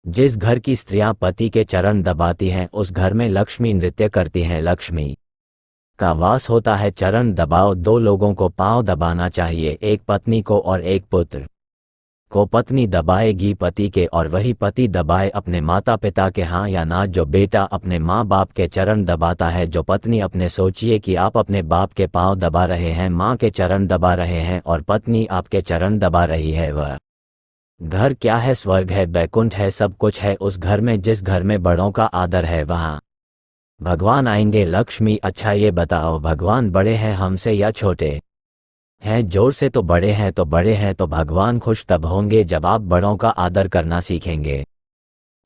जिस घर की स्त्रियां पति के चरण दबाती हैं उस घर में लक्ष्मी नृत्य करती हैं। लक्ष्मी का वास होता है। चरण दबाओ। दो लोगों को पांव दबाना चाहिए, एक पत्नी को और एक पुत्र को। पत्नी दबाएगी पति के और वही पति दबाए अपने माता पिता के। हाँ या ना। जो बेटा अपने माँ बाप के चरण दबाता है, जो पत्नी अपने, सोचिए कि आप अपने बाप के पांव दबा रहे हैं, माँ के चरण दबा रहे हैं और पत्नी आपके चरण दबा रही है। वह घर क्या है? स्वर्ग है, बैकुंठ है, सब कुछ है उस घर में। जिस घर में बड़ों का आदर है वहाँ भगवान आएंगे। लक्ष्मी अच्छा ये बताओ, भगवान बड़े हैं हमसे या छोटे हैं? जोर से तो बड़े हैं। तो बड़े हैं तो भगवान खुश तब होंगे जब आप बड़ों का आदर करना सीखेंगे।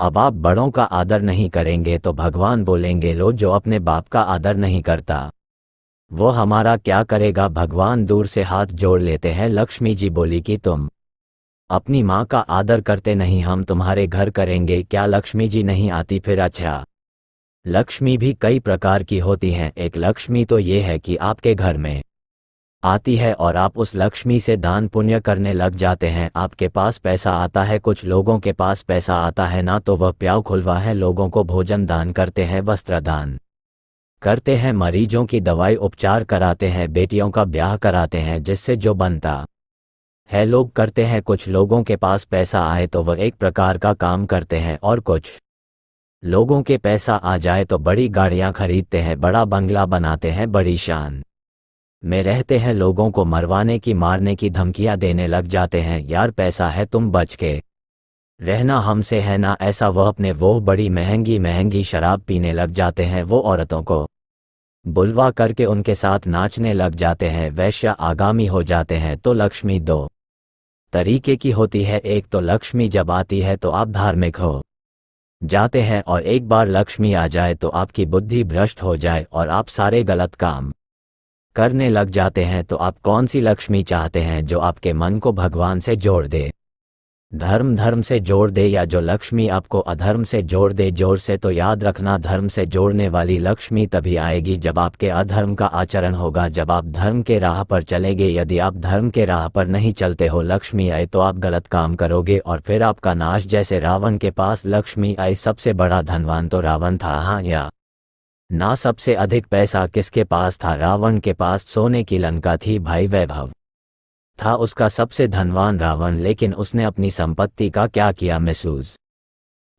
अब आप बड़ों का आदर नहीं करेंगे तो भगवान बोलेंगे, लो जो अपने बाप का आदर नहीं करता वो हमारा क्या करेगा? भगवान दूर से हाथ जोड़ लेते हैं। लक्ष्मी जी बोली कि तुम अपनी माँ का आदर करते नहीं, हम तुम्हारे घर करेंगे क्या? लक्ष्मी जी नहीं आती फिर? अच्छा, लक्ष्मी भी कई प्रकार की होती हैं। एक लक्ष्मी तो ये है कि आपके घर में आती है और आप उस लक्ष्मी से दान पुण्य करने लग जाते हैं। आपके पास पैसा आता है। कुछ लोगों के पास पैसा आता है ना तो वह प्याऊ खुलवा है, लोगों को भोजन दान करते हैं, वस्त्र दान करते हैं, मरीजों की दवाई उपचार कराते हैं, बेटियों का ब्याह कराते हैं, जिससे जो बनता है लोग करते हैं। कुछ लोगों के पास पैसा आए तो वह एक प्रकार का काम करते हैं और कुछ लोगों के पैसा आ जाए तो बड़ी गाड़ियां खरीदते हैं, बड़ा बंगला बनाते हैं, बड़ी शान में रहते हैं, लोगों को मरवाने की मारने की धमकियां देने लग जाते हैं। यार पैसा है, तुम बच के रहना, हमसे है ना ऐसा। वह अपने वो बड़ी महंगी महंगी शराब पीने लग जाते हैं, वो औरतों को बुलवा करके उनके साथ नाचने लग जाते हैं, वैश्य आगामी हो जाते हैं। तो लक्ष्मी दो तरीके की होती है। एक तो लक्ष्मी जब आती है तो आप धार्मिक हो जाते हैं और एक बार लक्ष्मी आ जाए तो आपकी बुद्धि भ्रष्ट हो जाए और आप सारे गलत काम करने लग जाते हैं। तो आप कौन सी लक्ष्मी चाहते हैं? जो आपके मन को भगवान से जोड़ दे, धर्म से जोड़ दे, या जो लक्ष्मी आपको अधर्म से जोड़ दे? जोर से तो याद रखना, धर्म से जोड़ने वाली लक्ष्मी तभी आएगी जब आपके अधर्म का आचरण होगा, जब आप धर्म के राह पर चलेंगे। यदि आप धर्म के राह पर नहीं चलते हो, लक्ष्मी आए तो आप गलत काम करोगे और फिर आपका नाश। जैसे रावण के पास लक्ष्मी आई, सबसे बड़ा धनवान तो रावण था। हाँ या ना? सबसे अधिक पैसा किसके पास था? रावण के पास। सोने की लंका थी भाई, वैभव था उसका, सबसे धनवान रावण। लेकिन उसने अपनी संपत्ति का क्या किया? महसूस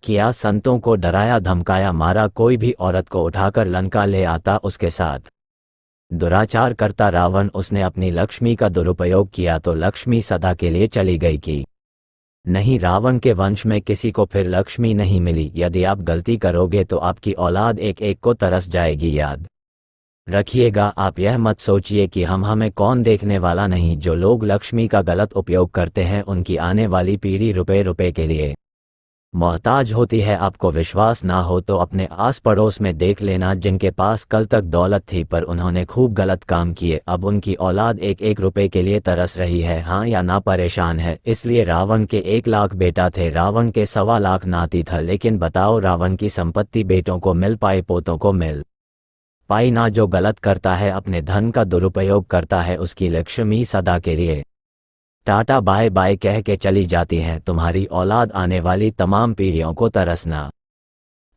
किया, संतों को डराया धमकाया, मारा। कोई भी औरत को उठाकर लंका ले आता, उसके साथ दुराचार करता रावण। उसने अपनी लक्ष्मी का दुरुपयोग किया तो लक्ष्मी सदा के लिए चली गई कि नहीं। रावण के वंश में किसी को फिर लक्ष्मी नहीं मिली। यदि आप गलती करोगे तो आपकी औलाद एक एक को तरस जाएगी। याद रखिएगा, आप यह मत सोचिए कि हमें कौन देखने वाला नहीं। जो लोग लक्ष्मी का गलत उपयोग करते हैं उनकी आने वाली पीढ़ी रुपए रुपए के लिए मोहताज होती है। आपको विश्वास ना हो तो अपने आस पड़ोस में देख लेना, जिनके पास कल तक दौलत थी पर उन्होंने खूब गलत काम किए, अब उनकी औलाद एक एक रुपए के लिए तरस रही है। हाँ या ना? परेशान है। इसलिए रावण के 1 लाख बेटा थे, रावण के 1.25 लाख नाती था। लेकिन बताओ, रावण की संपत्ति बेटों को मिल पाई, पोतों को मिल पाई ना? जो गलत करता है, अपने धन का दुरुपयोग करता है, उसकी लक्ष्मी सदा के लिए टाटा बाय बाय कह के चली जाती हैं। तुम्हारी औलाद आने वाली तमाम पीढ़ियों को तरसना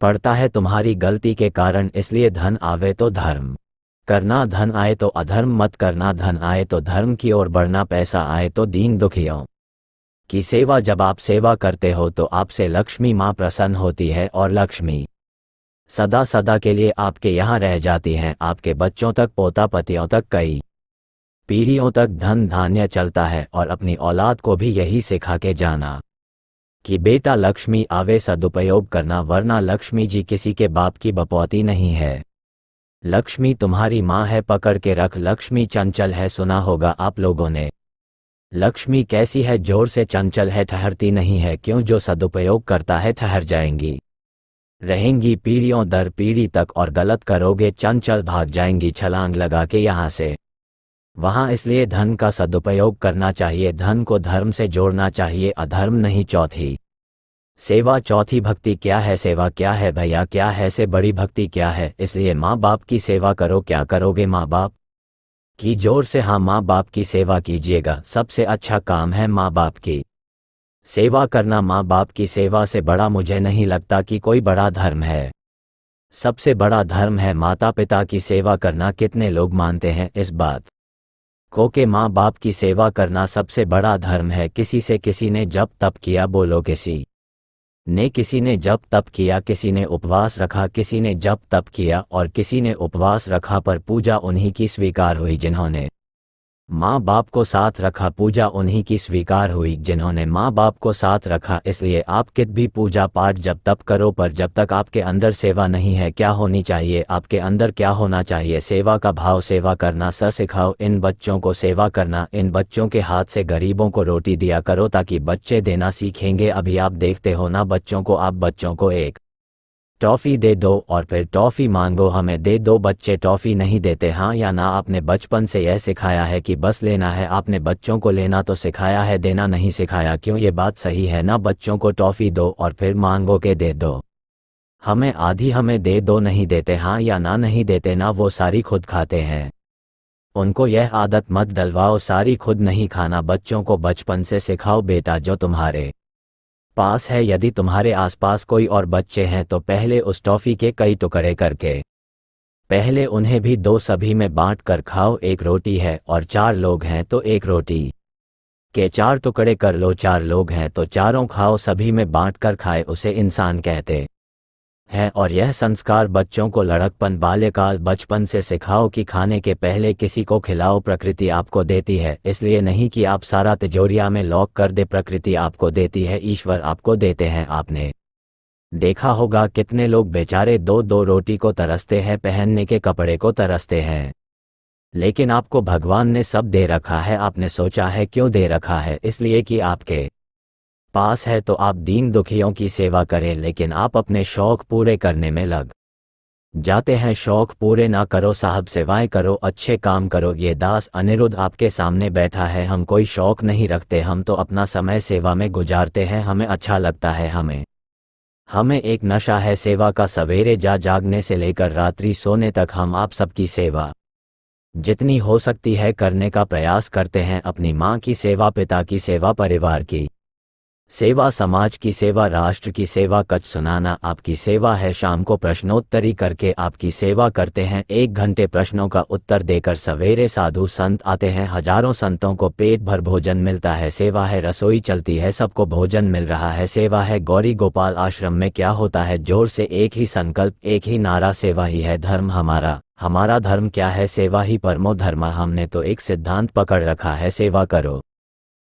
पड़ता है तुम्हारी गलती के कारण। इसलिए धन आवे तो धर्म करना, धन आए तो अधर्म मत करना, धन आए तो धर्म की ओर बढ़ना, पैसा आए तो दीन दुखियों की सेवा। जब आप सेवा करते हो तो आपसे लक्ष्मी माँ प्रसन्न होती है और लक्ष्मी सदा सदा के लिए आपके यहाँ रह जाती हैं। आपके बच्चों तक, पोता पतियों तक, कई पीढ़ियों तक धन धान्य चलता है। और अपनी औलाद को भी यही सिखा के जाना कि बेटा लक्ष्मी आवे सदुपयोग करना, वरना लक्ष्मी जी किसी के बाप की बपौती नहीं है। लक्ष्मी तुम्हारी माँ है, पकड़ के रख। लक्ष्मी चंचल है, सुना होगा आप लोगों ने। लक्ष्मी कैसी है? जोर से चंचल है, ठहरती नहीं है। क्यों? जो सदुपयोग करता है ठहर जाएंगी, रहेंगी पीढ़ियों दर पीढ़ी तक। और गलत करोगे, चंचल भाग जाएंगी छलांग लगा के यहाँ से वहाँ। इसलिए धन का सदुपयोग करना चाहिए, धन को धर्म से जोड़ना चाहिए, अधर्म नहीं। चौथी सेवा। चौथी भक्ति क्या है? सेवा क्या है भैया? क्या है से बड़ी भक्ति क्या है? इसलिए माँ बाप की सेवा करो। क्या करोगे? माँ बाप की। जोर से हाँ, माँ बाप की सेवा कीजिएगा। सबसे अच्छा काम है माँ बाप की सेवा करना माँ बाप की सेवा से बड़ा मुझे नहीं लगता कि कोई बड़ा धर्म है। सबसे बड़ा धर्म है माता पिता की सेवा करना। कितने लोग मानते हैं इस बात को कि माँ बाप की सेवा करना सबसे बड़ा धर्म है? किसी ने जप तप किया, बोलो किसी ने जप तप किया, किसी ने उपवास रखा, किसी ने जप तप किया और किसी ने उपवास रखा, पर पूजा उन्हीं की स्वीकार हुई जिन्होंने माँ बाप को साथ रखा। पूजा उन्हीं की स्वीकार हुई जिन्होंने माँ बाप को साथ रखा। इसलिए आप कित भी पूजा पाठ जब तप करो, पर जब तक आपके अंदर सेवा नहीं है, क्या होनी चाहिए आपके अंदर? क्या होना चाहिए? सेवा का भाव। सेवा करना सिखाओ इन बच्चों को, सेवा करना। इन बच्चों के हाथ से गरीबों को रोटी दिया करो ताकि बच्चे देना सीखेंगे। अभी आप देखते हो ना बच्चों को, आप बच्चों को एक टॉफ़ी दे दो और फिर टॉफ़ी मांगो हमें दे दो, बच्चे टॉफ़ी नहीं देते। हाँ या ना? आपने बचपन से यह सिखाया है कि बस लेना है? आपने बच्चों को लेना तो सिखाया है, देना नहीं सिखाया। क्यों? ये बात सही है ना? बच्चों को टॉफ़ी दो और फिर मांगो के दे दो हमें, आधी हमें दे दो, नहीं देते। हाँ या ना? नहीं देते ना, वो सारी खुद खाते हैं। उनको यह आदत मत डलवाओ सारी खुद नहीं खाना। बच्चों को बचपन से सिखाओ, बेटा जो तुम्हारे पास है, यदि तुम्हारे आसपास कोई और बच्चे हैं तो पहले उस टॉफ़ी के कई टुकड़े करके पहले उन्हें भी दो, सभी में बांट कर खाओ। एक रोटी है और 4 लोग हैं तो एक रोटी के 4 टुकड़े कर लो। 4 लोग हैं तो चारों खाओ, सभी में बांट कर खाए, उसे इंसान कहते हैं। और यह संस्कार बच्चों को लड़कपन, बाल्यकाल, बचपन से सिखाओ कि खाने के पहले किसी को खिलाओ। प्रकृति आपको देती है, इसलिए नहीं कि आप सारा तिजोरिया में लॉक कर दे। प्रकृति आपको देती है, ईश्वर आपको देते हैं। आपने देखा होगा कितने लोग बेचारे 2-2 रोटी को तरसते हैं, पहनने के कपड़े को तरसते हैं, लेकिन आपको भगवान ने सब दे रखा है। आपने सोचा है क्यों दे रखा है? इसलिए कि आपके पास है तो आप दीन दुखियों की सेवा करें, लेकिन आप अपने शौक पूरे करने में लग जाते हैं। शौक पूरे ना करो साहब, सेवाएं करो, अच्छे काम करो। ये दास अनिरुद्ध आपके सामने बैठा है। हम कोई शौक नहीं रखते, हम तो अपना समय सेवा में गुजारते हैं। हमें अच्छा लगता है, हमें एक नशा है सेवा का। सवेरे जागने से लेकर रात्रि सोने तक हम आप सबकी सेवा जितनी हो सकती है करने का प्रयास करते हैं। अपनी माँ की सेवा, पिता की सेवा, परिवार की सेवा, समाज की सेवा, राष्ट्र की सेवा। कच सुनाना आपकी सेवा है। शाम को प्रश्नोत्तरी करके आपकी सेवा करते हैं। 1 घंटे प्रश्नों का उत्तर देकर सवेरे साधु संत आते हैं। हजारों संतों को पेट भर भोजन मिलता है। सेवा है, रसोई चलती है, सबको भोजन मिल रहा है। सेवा है। गौरी गोपाल आश्रम में क्या होता है? जोर से एक ही संकल्प, एक ही नारा, सेवा ही है धर्म हमारा। हमारा धर्म क्या है? सेवा ही परमो धर्म। हमने तो एक सिद्धांत पकड़ रखा है, सेवा करो।